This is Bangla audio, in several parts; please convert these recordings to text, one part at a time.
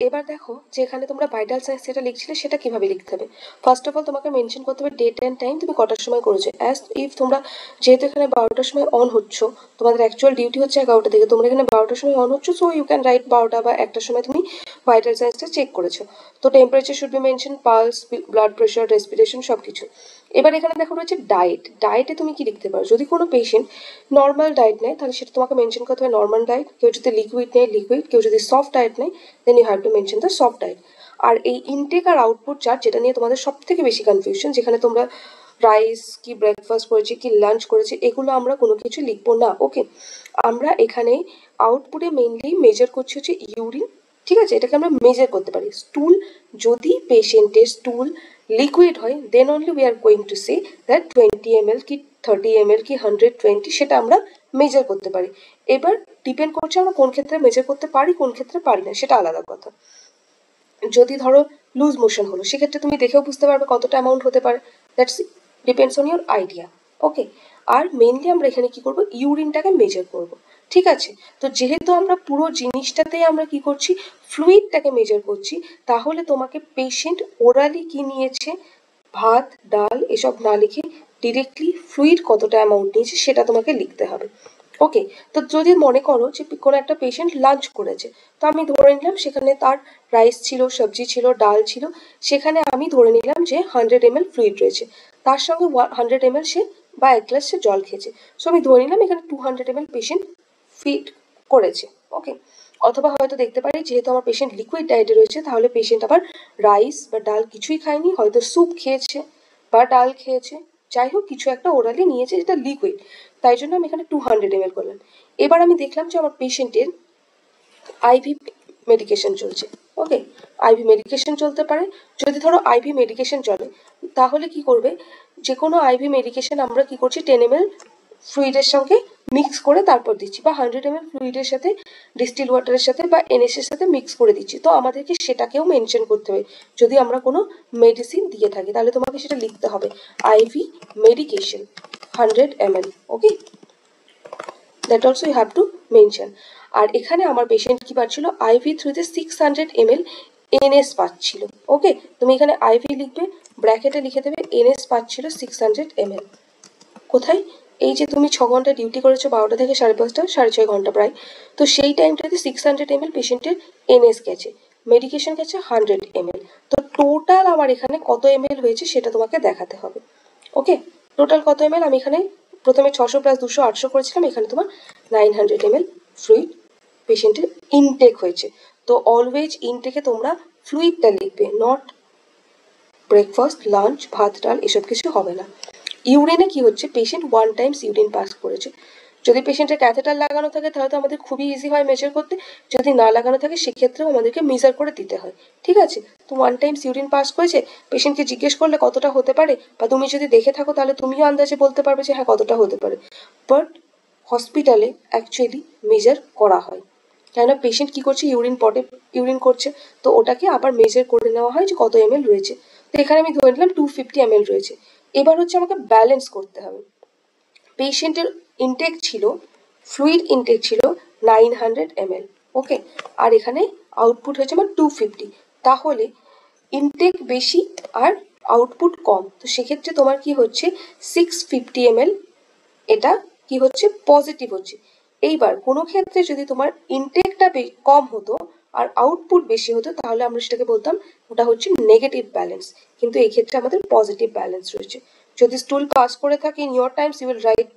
এবার দেখো যে এখানে তোমরা ভাইটাল সাইন্স যেটা লিখছিলে সেটা কিভাবে লিখতে হবে। ফার্স্ট অফ অল তোমাকে মেনশন করতে হবে ডেট অ্যান্ড টাইম, তুমি কটার সময় করেছো। অ্যাজ ইফ তোমরা যেহেতু এখানে 12টার সময় অন হচ্ছ, তোমাদের অ্যাকচুয়াল ডিউটি হচ্ছে 11টা থেকে, তোমরা এখানে 12টার সময় অন হচ্ছ, সো ইউ ক্যান রাইট 12টা বা 1টার সময় তুমি ভাইটাল সাইন্সটা চেক করেছো। তো temperature should be mention, pulse, blood pressure, respiration সব কিছু। এবার এখানে দেখো রয়েছে ডায়েট। ডায়েটে তুমি কি লিখতে পারো, যদি কোনো পেশেন্ট নর্মাল ডায়েট নেয় তাহলে সেটা তোমাকে মেনশন করতে হবে নর্মাল ডায়েট, কেউ যদি লিকুইড নেয় লিকুইড, কেউ যদি সফট ডায়েট নেয় then you have to mention the soft diet. আর এই ইনটেক আর আউটপুট চার্ট যেটা নিয়ে তোমাদের সব থেকে বেশি কনফিউশন, যেখানে তোমরা রাইস কি ব্রেকফাস্ট করেছি কি লাঞ্চ করেছি এগুলো আমরা কোনো কিছু লিখবো না। ওকে, আমরা এখানে আউটপুটে মেইনলি মেজার করছি হচ্ছে ইউরিন, ঠিক আছে, এটাকে আমরা মেজার করতে পারি। স্টুল, যদি পেশেন্টের স্টুল লিকুইড হয় then only we are going to say that 20 ml কি 30 ml কি 120, সেটা আমরা মেজার করতে পারি। এবার ডিপেন্ড করছে আমরা কোন ক্ষেত্রে মেজার করতে পারি কোন ক্ষেত্রে পারি না, সেটা আলাদা কথা। যদি ধরো লুজ মোশন হলো সেক্ষেত্রে তুমি দেখেও বুঝতে পারবে কতটা অ্যামাউন্ট হতে পারে, that's depends on your idea. Okay, আর মেইনলি আমরা এখানে কি করব, ইউরিনটাকে মেজার করব, ঠিক আছে। তো যেহেতু আমরা পুরো জিনিসটাতেই আমরা কি করছি, ফ্লুইডটাকে মেজার করছি, তাহলে তোমাকে পেশেন্ট ওরালি কি নিয়েছে, ভাত ডাল এসব না লিখে ডিরেক্টলি ফ্লুইড কতটা অ্যামাউন্ট নিয়েছে সেটা তোমাকে লিখতে হবে। ওকে, তো যদি মনে করো যে কোনো একটা পেশেন্ট লাঞ্চ করেছে, তো আমি ধরে নিলাম সেখানে তার রাইস ছিল, সবজি ছিল, ডাল ছিল, সেখানে আমি ধরে নিলাম যে 100 ml ফ্লুইড রয়েছে, তার সঙ্গে 100 ml সে বা 1 গ্লাস সে জল খেয়েছে, সো আমি ধরে নিলাম এখানে 200 ml পেশেন্ট ফিড করেছে। ওকে, অথবা হয়তো দেখতে পারি যেহেতু আমার পেশেন্ট লিকুইড ডায়েটে রয়েছে তাহলে পেশেন্ট আবার রাইস বা ডাল কিছুই খায়নি, হয়তো স্যুপ খেয়েছে বা ডাল খেয়েছে, যাই হোক কিছু একটা ওরালি নিয়েছে যেটা লিকুইড, তাই জন্য আমি এখানে 200 ml করলাম। এবার আমি দেখলাম যে আমার পেশেন্টের আইভি মেডিকেশন চলছে। ওকে, আইভি মেডিকেশন চলতে পারে, যদি ধরো আইভি মেডিকেশন চলে তাহলে কি করবে, যে কোনো আইভি মেডিকেশন আমরা কি করছি 10 ml ফ্লুইডের সঙ্গে মিক্স করে তারপর দিচ্ছি, বা 100 ml ফ্লুইডের সাথে ডিস্টিল ওয়াটারের সাথে বা এনএস এর সাথে মিক্স করে দিচ্ছি, তো আমাদেরকে সেটাকেও মেনশন করতে হবে। যদি আমরা কোনো মেডিসিন দিয়ে থাকি তাহলে তোমাকে সেটা লিখতে হবে IV medication 100 ml। Okay, that also you have to mention. আর এখানে আমার পেশেন্ট কি পাচ্ছিল, আইভি থ্রুতে 600 ml এনএস পাচ্ছিল। ওকে, তুমি এখানে আইভি লিখবে, ব্র্যাকেটে লিখে দেবে এনএস পাচ্ছিল 600 ml। কোথায়, এই যে তুমি 6 ঘন্টা ডিউটি করেছো, 12টা থেকে 5:30, 6.5 ঘন্টা প্রায়, তো সেই টাইমটাতে 600 ml পেশেন্টের এনএস গেছে, মেডিকেশন গেছে 100 ml, তো টোটাল আমার এখানে কত ml হয়েছে সেটা তোমাকে দেখাতে হবে। ওকে, টোটাল কত ml, আমি এখানে প্রথমে 600 + 200 800 করেছিলাম, এখানে তোমার 900 ml ফ্লুইড পেশেন্টের ইনটেক হয়েছে। তো অলওয়েজ ইনটেকে তোমরা ফ্লুইডটা লিখবে, নট ব্রেকফাস্ট লাঞ্চ ভাত ডাল এসব কিছু হবে না। ইউরিনে কি হচ্ছে, পেশেন্ট 1 টাইমস ইউরিন পাস করেছে, যদি পেশেন্টের ক্যাথেটার লাগানো থাকে তাহলে তো আমাদের খুবই ইজি হয় মেজার করতে, যদি না লাগানো থাকে সেক্ষেত্রেও আমাদেরকে মেজার করে দিতে হয়, ঠিক আছে। তো 1 টাইমস ইউরিন পাস করেছে, পেশেন্টকে জিজ্ঞেস করলে কতটা হতে পারে, বা তুমি যদি দেখে থাকো তাহলে তুমিও আন্দাজে বলতে পারবে যে হ্যাঁ কতটা হতে পারে, বাট হসপিটালে অ্যাকচুয়ালি মেজার করা হয়, কেননা পেশেন্ট কি করছে, ইউরিন পটে ইউরিন করছে, তো ওটাকে আবার মেজার করে নেওয়া হয় যে কত ml রয়েছে। তো এখানে আমি ধরে নিলাম 250 ml রয়েছে। এবার হচ্ছে আমাকে ব্যালেন্স করতে হবে, পেশেন্টের ইনটেক ছিল, ফ্লুইড ইনটেক ছিল 900 ml। ওকে, আর এখানে আউটপুট হয়েছে আমার 250, তাহলে ইনটেক বেশি আর আউটপুট কম, তো সেক্ষেত্রে তোমার কি হচ্ছে 650 ml, এটা কি হচ্ছে পজিটিভ হচ্ছে। এইবার কোনো ক্ষেত্রে যদি তোমার ইনটেকটা কম হতো আর আউটপুট বেশি হতো তাহলে আমরা সেটাকে বলতাম ওটা হচ্ছে নেগেটিভ ব্যালেন্স, কিন্তু এই ক্ষেত্রে আমাদের পজিটিভ ব্যালেন্স রয়েছে। যদি স্টুল পাস করে থাকে in your times you will write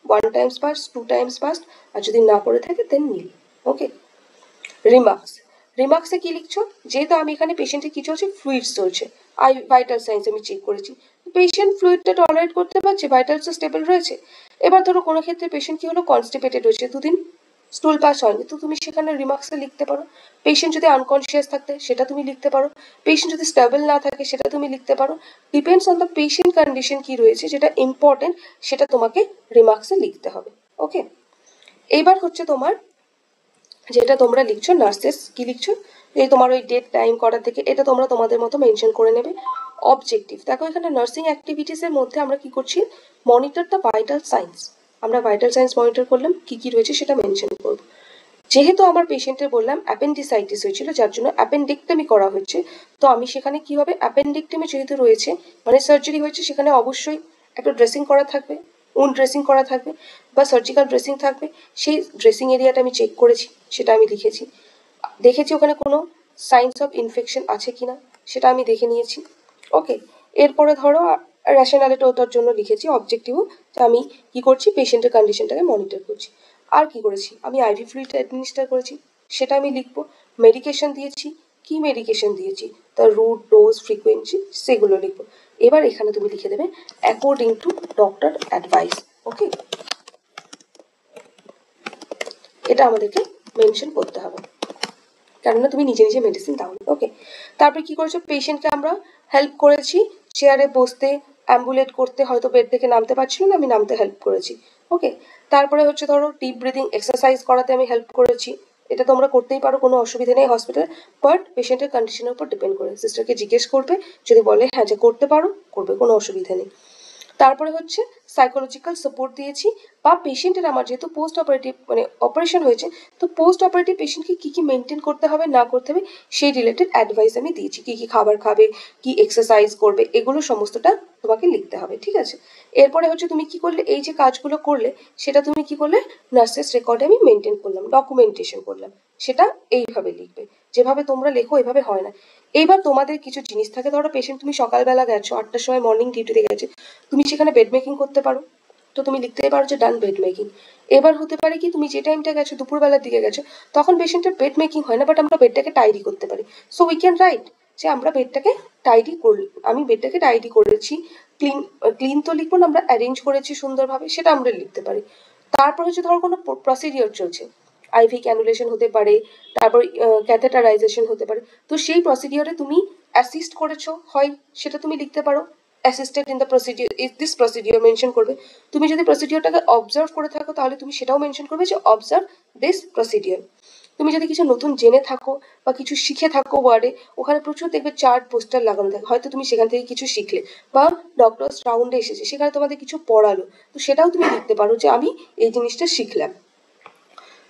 1 times pass 2 times pass, আর যদি না করে থাকে দেন নীল। ওকে, রিমার্কস, রিমার্কসে কি লিখছো, যেহেতু আমি এখানে পেশেন্টের কি চলছে ফ্লুইডস চলছে, ভাইটাল সাইন্স আমি চেক করেছি, পেশেন্ট ফ্লুইডটা টলারেট করতে পারছে, ভাইটালসও স্টেবল রয়েছে। এবার ধরো কোনো ক্ষেত্রে পেশেন্ট কি হলো কনস্টিপেটেড হয়েছে, 2 দিন স্টুল পাস হয়নি, তো তুমি সেখানে রিমার্কসে লিখতে পারো। পেশেন্ট যদি আনকনসিয়াস থাকতে সেটা তুমি লিখতে পারো, পেশেন্ট যদি স্টেবল না থাকে সেটা তুমি লিখতে পারো, depends on the patient condition কি রয়েছে যেটা ইম্পর্টেন্ট সেটা তোমাকে রিমার্কসে লিখতে হবে। ওকে, এইবার হচ্ছে তোমার যেটা তোমরা লিখছো নার্সেস কি লিখছো, এই তোমার ওই ডেট টাইম করার থেকে এটা তোমরা তোমাদের মতো মেনশন করে নেবে। অবজেক্টিভ, দেখো এখানে নার্সিং অ্যাক্টিভিটিসের মধ্যে আমরা কি করছি, মনিটর দ্য ভাইটাল সাইন্স, আমরা ভাইটাল সাইন্স মনিটর করলাম, কি কি রয়েছে সেটা মেনশন করব। যেহেতু আমার পেশেন্টের বললাম অ্যাপেন্ডিসাইটিস হয়েছিল, যার জন্য অ্যাপেন্ডেক্টমি করা হয়েছে, তো আমি সেখানে কি হবে, অ্যাপেন্ডেক্টমি যেহেতু রয়েছে মানে সার্জারি হয়েছে, সেখানে অবশ্যই একটা ড্রেসিং করা থাকবে, ড্রেসিং করা থাকবে বা সার্জিক্যাল ড্রেসিং থাকবে। সেই ড্রেসিং এরিয়াটা আমি চেক করেছি, সেটা আমি লিখেছি। দেখেছি ওখানে কোনো সাইন্স অফ ইনফেকশন আছে কিনা, সেটা আমি দেখে নিয়েছি। ওকে, এরপরে ধরো রেশনালিটি ওটার জন্য লিখেছি, অবজেক্টিভও আমি কি করছি, পেশেন্টের কন্ডিশনটাকে মনিটর করছি। আর কি করেছি, আমি আইভি ফ্লুইড অ্যাডমিনিস্টার করেছি, সেটা আমি লিখবো। মেডিকেশন দিয়েছি, কি মেডিকেশন দিয়েছি, তার রুট, ডোজ, ফ্রিকোয়েন্সি, সেগুলো লিখবো। এবার এখানে তুমি লিখে দেবে অ্যাকর্ডিং টু ডক্টর অ্যাডভাইস। ওকে, এটা আমাদেরকে মেনশন করতে হবে, কেননা তুমি নিজে নিজে মেডিসিন দাওনি। ওকে, তারপরে কি করেছো, পেশেন্টকে আমরা হেল্প করেছি চেয়ারে বসতে, অ্যাম্বুলেট করতে, হয়তো বেড থেকে নামতে পারছিল না, আমি নামতে হেল্প করেছি। ওকে, তারপরে হচ্ছে ধরো ডিপ ব্রিদিং এক্সারসাইজ করাতে আমি হেল্প করেছি। এটা তোমরা করতেই পারো, কোনো অসুবিধা নেই হসপিটালে, বাট পেশেন্টের কন্ডিশনের উপর ডিপেন্ড করে। সিস্টারকে জিজ্ঞেস করবে, যদি বলে হ্যাঁ যে করতে পারো, করবে, কোনো অসুবিধা নেই। তারপরে হচ্ছে সাইকোলজিক্যাল সাপোর্ট দিয়েছি, বা পেশেন্টের আমার যেহেতু পোস্ট অপারেটিভ মানে অপারেশন হয়েছে, তো পোস্ট অপারেটিভ পেশেন্টকে কী কী মেনটেন করতে হবে না করতে হবে সেই রিলেটেড অ্যাডভাইস আমি দিয়েছি। কী কী খাবার খাবে, কি এক্সারসাইজ করবে, এগুলো সমস্তটা তোমাকে লিখতে হবে, ঠিক আছে। এরপরে হচ্ছে তুমি কি করলে, এই যে কাজগুলো করলে সেটা তুমি কি করলে, নার্সেস রেকর্ডে আমি মেনটেন করলাম, ডকুমেন্টেশন করলাম। সেটা এইভাবে লিখবে, যেভাবে তোমরা লেখো এভাবে হয় না। এইবার তোমাদের কিছু জিনিস থাকে, ধরো পেশেন্ট তুমি সকালবেলা গেছো 8টার সময় মর্নিং ডিউটিতে গেছে, তুমি সেখানে বেড মেকিং করতে পারো, তো তুমি লিখতেই পারো যে ডান বেড মেকিং। এবার হতে পারে কি, তুমি যে টাইমটা গেছো দুপুরবেলার দিকে গেছো, তখন পেশেন্টের বেড মেকিং হয় না, বাট আমরা বেডটাকে টাইডি করতে পারি। সো উই ক্যান রাইট যে আমরা বেডটাকে টাইডি করি, আমি বেডটাকে টাইডি করেছি। ক্লিন, ক্লিন তো লিখবো না, আমরা অ্যারেঞ্জ করেছি সুন্দরভাবে, সেটা আমরা লিখতে পারি। তারপর হচ্ছে ধরো কোনো প্রসিডিওর চলছে, আইভি ক্যানুলেশন হতে পারে, তারপর ক্যাথেটারাইজেশন হতে পারে, তো সেই প্রসিডিওরে তুমি অ্যাসিস্ট করেছো হয়, সেটা তুমি লিখতে পারো। Assisted in the procedure is this procedure mention করবে। তুমি যদি প্রসিডিওরটাকে অবজার্ভ করে থাকো, তাহলে তুমি সেটাও মেনশন করবে যে অবজার্ভ দিস প্রসিডিওর। তুমি যদি কিছু নতুন জেনে থাকো বা কিছু শিখে থাকো ওয়ার্ডে, ওখানে প্রচুর দেখবে চার্ট পোস্টার লাগানো থাকে, হয়তো তুমি সেখান থেকে কিছু শিখলে, বা ডক্টর রাউন্ডে এসেছে সেখানে তোমাদের কিছু পড়ালো, তো সেটাও তুমি লিখতে পারো যে আমি এই জিনিসটা শিখলাম।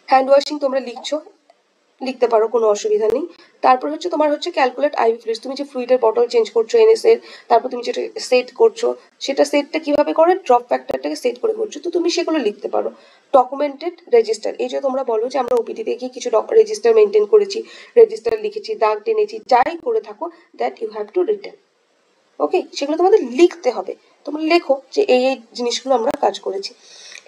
হ্যান্ড ওয়াশিং তোমরা লিখছো, লিখতে পারো, কোনো অসুবিধা নেই। তারপর হচ্ছে তোমার হচ্ছে ক্যালকুলেট আইভি ফ্লুইডস, তুমি যে ফ্লুইডের বটল চেঞ্জ করছো এনএস এর, তারপর তুমি যেটা সেট করছো, সেটা সেটটা কিভাবে করে, ড্রপ ফ্যাক্টরটাকে সেট করে করছো, তো তুমি সেগুলো লিখতে পারো। ডকুমেন্টেড রেজিস্টার, এই যে তোমরা বলো যে আমরা ওপিডিতে গিয়ে কিছু রেজিস্টার মেনটেন করেছি, রেজিস্টার লিখেছি, দাগ টেনেছি, যাই করে থাকো, that you have to written. Okay, সেগুলো তোমাদের লিখতে হবে। তোমরা লেখো যে এই এই জিনিসগুলো আমরা কাজ করেছি।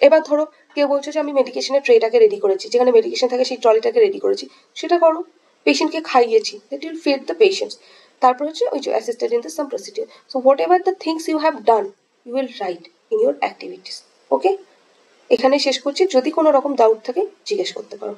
এবার ধরো কেউ বলছে যে আমি মেডিকেশনের ট্রেটাকে রেডি করেছি, যেখানে মেডিকেশন থাকে সেই ট্রলিটাকে রেডি করেছি, সেটা করো। পেশেন্টকে খাইয়েছি, that will feed the patients. তারপর হচ্ছে ওই যে assisted in the some procedure. So whatever the things you have done, you will write in your activities. Okay, এখানে শেষ করছি, যদি কোনো রকম ডাউট থাকে জিজ্ঞেস করতে পারো।